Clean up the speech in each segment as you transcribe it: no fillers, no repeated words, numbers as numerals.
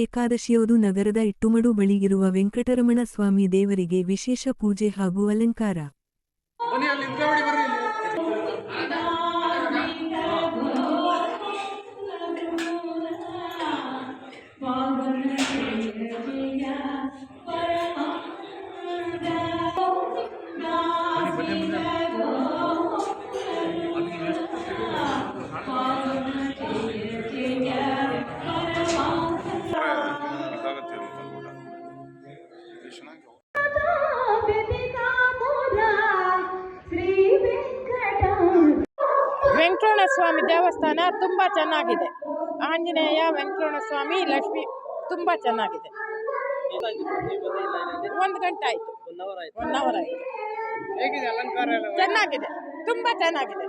ಏಕಾದಶಿಯವರು ನಗರದ ಇಟ್ಟುಮಡು ಬಳಿ ಇರುವ ವೆಂಕಟರಮಣ ಸ್ವಾಮಿ ದೇವರಿಗೆ ವಿಶೇಷ ಪೂಜೆ ಹಾಗೂ ಅಲಂಕಾರ. ವೆಂಕಟರಮಣ ಸ್ವಾಮಿ ದೇವಸ್ಥಾನ ತುಂಬಾ ಚೆನ್ನಾಗಿದೆ. ಆಂಜನೇಯ, ವೆಂಕಟರಮಣ ಸ್ವಾಮಿ, ಲಕ್ಷ್ಮಿ ತುಂಬಾ ಚೆನ್ನಾಗಿದೆ. 1 ಗಂಟೆ ಆಯ್ತು. 1 ಅವರ್ ಆಯ್ತು. ಹೇಗಿದೆ ಅಲಂಕಾರ? ಚೆನ್ನಾಗಿದೆ, ತುಂಬಾ ಚೆನ್ನಾಗಿದೆ.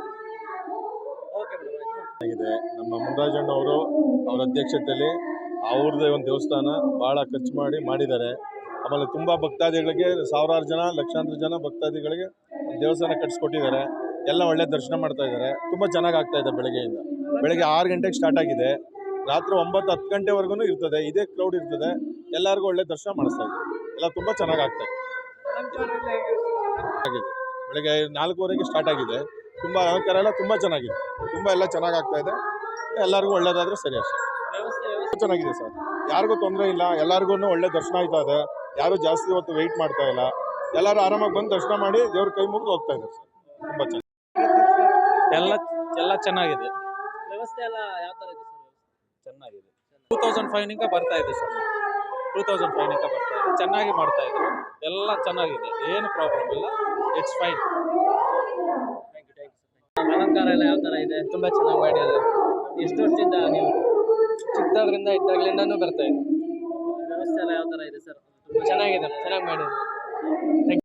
ನಮ್ಮ ಮುನ್ರಾಜಣ್ಣ ಅವರು ಅವರ ಅಧ್ಯಕ್ಷತೆಯಲ್ಲಿ ಅವ್ರದ್ದೇ ಒಂದು ದೇವಸ್ಥಾನ ಬಹಳ ಖರ್ಚು ಮಾಡಿದ್ದಾರೆ. ಆಮೇಲೆ ತುಂಬಾ ಭಕ್ತಾದಿಗಳಿಗೆ, ಸಾವಿರಾರು ಜನ, ಲಕ್ಷಾಂತರ ಜನ ಭಕ್ತಾದಿಗಳಿಗೆ ದೇವಸ್ಥಾನ ಕಟ್ಟಿಸ್ಕೊಟ್ಟಿದ್ದಾರೆ. ಎಲ್ಲ ಒಳ್ಳೆ ದರ್ಶನ ಮಾಡ್ತಾ ಇದ್ದಾರೆ. ತುಂಬಾ ಚೆನ್ನಾಗಿ ಆಗ್ತಾ ಇದೆ. ಬೆಳಗ್ಗೆ 6 ಗಂಟೆಗೆ ಸ್ಟಾರ್ಟ್ ಆಗಿದೆ, ರಾತ್ರಿ 9-10 ಗಂಟೆವರೆಗೂ ಇರ್ತದೆ. ಇದೇ ಕ್ರೌಡ್ ಇರ್ತದೆ. ಎಲ್ಲರಿಗೂ ಒಳ್ಳೆ ದರ್ಶನ ಮಾಡಿಸ್ತಾ ಇದೆ. ಎಲ್ಲ ತುಂಬಾ ಚೆನ್ನಾಗಿ ಆಗ್ತಾ ಇದೆ. ಬೆಳಗ್ಗೆ 4:15ಕ್ಕೆ ಸ್ಟಾರ್ಟ್ ಆಗಿದೆ. ತುಂಬಾ ಅಲಂಕಾರ ಎಲ್ಲ ತುಂಬಾ ಚೆನ್ನಾಗಿದೆ. ಎಲ್ಲ ಚೆನ್ನಾಗಿ ಆಗ್ತಾ ಇದೆ. ಎಲ್ಲರಿಗೂ ಒಳ್ಳೇದಾದ್ರೆ ಸರಿ ಅಷ್ಟೇ. ಚೆನ್ನಾಗಿದೆ ಸರ್, ಯಾರಿಗೂ ತೊಂದರೆ ಇಲ್ಲ. ಎಲ್ಲರಿಗೂ ಒಳ್ಳೆ ದರ್ಶನ ಆಯ್ತಾ ಇದೆ. ಯಾರು ಜಾಸ್ತಿ ಹೊತ್ತು ವೆಯ್ಟ್ ಮಾಡ್ತಾ ಇಲ್ಲ. ಎಲ್ಲರೂ ಆರಾಮಾಗಿ ಬಂದು ದರ್ಶನ ಮಾಡಿ ದೇವ್ರ ಕೈ ಮುಗಿದು ಹೋಗ್ತಾ ಇದ್ದಾರೆ ಸರ್. ತುಂಬಾ ಎಲ್ಲ ಚೆನ್ನಾಗಿದೆ. ವ್ಯವಸ್ಥೆ ಎಲ್ಲ ಯಾವ ತರ ಇದೆ ಸರ್? ಚೆನ್ನಾಗಿದೆ. 2005 ನಿಂದ ಬರ್ತಾ ಇದೆ ಸರ್. 2005 ನಿಂದ ಬರ್ತಾ ಇದೆ. ಚೆನ್ನಾಗಿ ಮಾಡ್ತಾ ಇದ್ರು. ಎಲ್ಲ ಚೆನ್ನಾಗಿದೆ, ಏನು ಪ್ರಾಬ್ಲಮ್ ಇಲ್ಲ. It's fine. ಅಲಂಕಾರ ಎಲ್ಲ ಯಾವ ತರ ಇದೆ? ತುಂಬಾ ಚೆನ್ನಾಗಿ ಮಾಡಿದ್ದಾರೆ. ಎಷ್ಟು ವರ್ಷದಿಂದ ನೀವು? ಚಿಕ್ಕದ್ರಿಂದ ಇದ್ದಾಗಲಿಂದನೂ ಬರ್ತಾ ಇದೆ. ವ್ಯವಸ್ಥೆ ಎಲ್ಲ ಯಾವ ತರ ಇದೆ ಸರ್? ಚೆನ್ನಾಗಿದೆ, ಚೆನ್ನಾಗಿ ಮಾಡಿದ್ದಾರೆ.